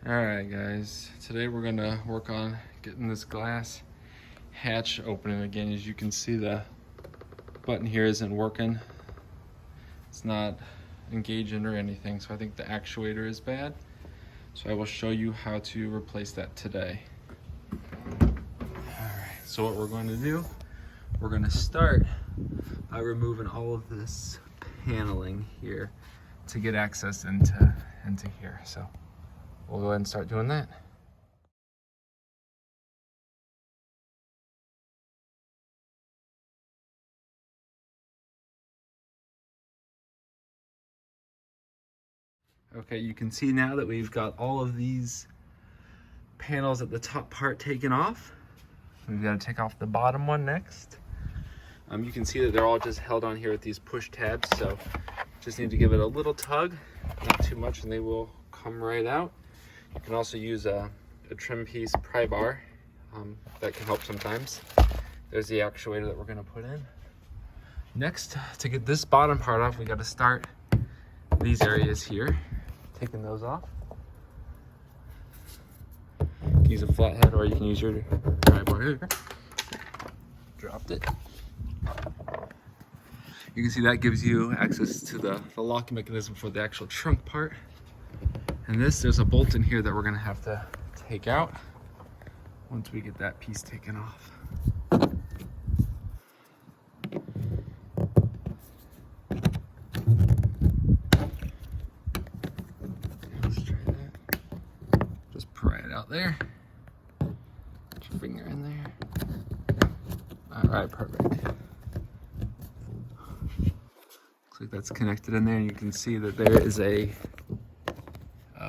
Alright guys, today we're gonna work on getting this glass hatch opening again. As you can see, the button here isn't working. It's not engaging or anything, so I think the actuator is bad. So I will show you how to replace that today. Alright, so what we're going to do, we're going to start by removing all of this paneling here to get access into here. So we'll go ahead and start doing that. Okay, you can see now that we've got all of these panels at the top part taken off. We've got to take off the bottom one next. You can see that they're all just held on here with these push tabs, so just need to give it a little tug, not too much, and they will come right out. You can also use a trim piece pry bar. That can help sometimes. There's the actuator that we're going to put in. Next, to get this bottom part off, we got to start these areas here, taking those off. You can use a flathead or you can use your pry bar here. Dropped it. You can see that gives you access to the locking mechanism for the actual trunk part. And there's a bolt in here that we're going to have to take out once we get that piece taken off. Let's try that. Just pry it out there. Put your finger in there. All right, perfect. Looks like that's connected in there, and you can see that there is a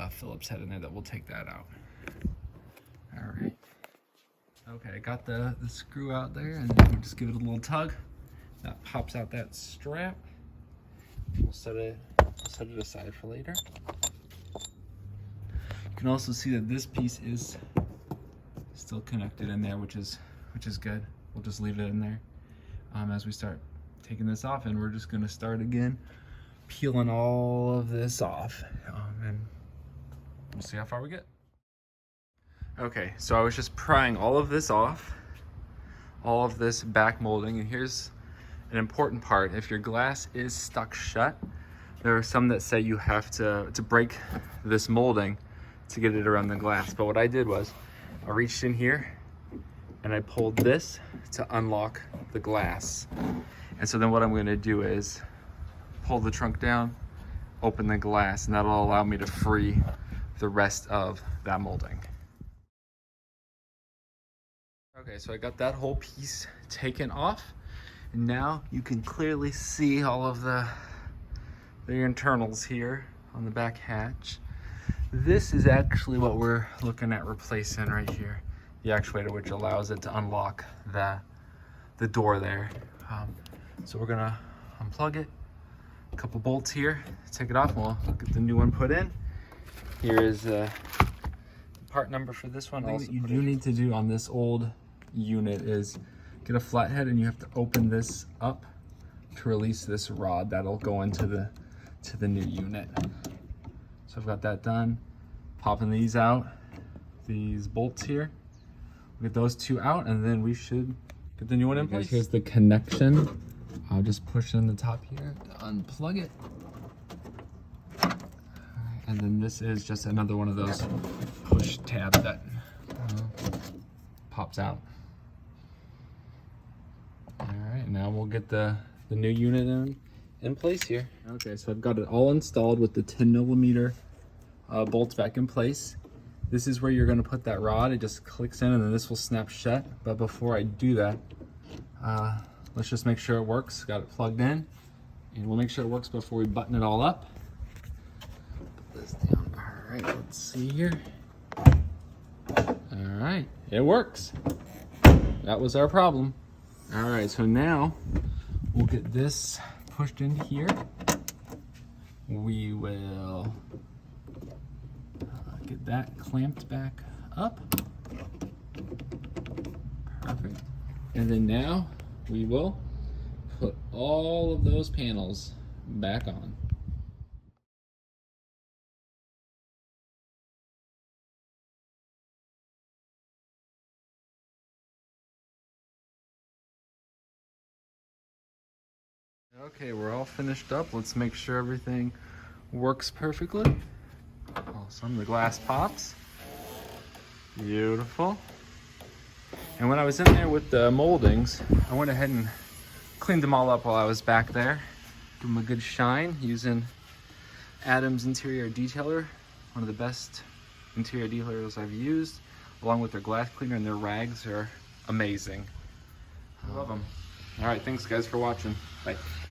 Phillips head in there that will take that out. All right. Okay, I got the screw out there, and then we'll just give it a little tug. That pops out that strap. We'll set it aside for later. You can also see that this piece is still connected in there, which is good. We'll just leave it in there as we start taking this off, and we're just going to start again peeling all of this off, and we'll see how far we get. Okay, so I was just prying all of this off, all of this back molding, and here's an important part. If your glass is stuck shut, there are some that say you have to break this molding to get it around the glass. But what I did was I reached in here and I pulled this to unlock the glass. And so then what I'm going to do is pull the trunk down, open the glass, and that'll allow me to free the rest of that molding. Okay, so I got that whole piece taken off, and now you can clearly see all of the internals here on the back hatch. This is actually what we're looking at replacing right here, the actuator, which allows it to unlock the door there. So we're gonna unplug it, a couple bolts here, take it off, and we'll get the new one put in. Here is the part number for this one. One thing that you do need to do on this old unit is get a flathead, and you have to open this up to release this rod that'll go into the new unit. So I've got that done. Popping these out, these bolts here. We'll get those two out, and then we should get the new one in place. Here's the connection. I'll just push in the top here to unplug it. And then this is just another one of those push tabs that pops out. All right, now we'll get the new unit in place here. Okay, so I've got it all installed with the 10mm bolts back in place. This is where you're going to put that rod. It just clicks in, and then this will snap shut. But before I do that, let's just make sure it works. Got it plugged in, and we'll make sure it works before we button it all up. Put this down. All right, let's see here. All right, it works. That was our problem. All right, so now we'll get this pushed in here. We will get that clamped back up. Perfect. And then now we will put all of those panels back on. Okay, we're all finished up. Let's make sure everything works perfectly. Awesome, the glass pops. Beautiful. And when I was in there with the moldings, I went ahead and cleaned them all up while I was back there. Give them a good shine using Adam's Interior Detailer, one of the best interior detailers I've used, along with their glass cleaner, and their rags are amazing. I love them. All right, thanks guys for watching. Bye.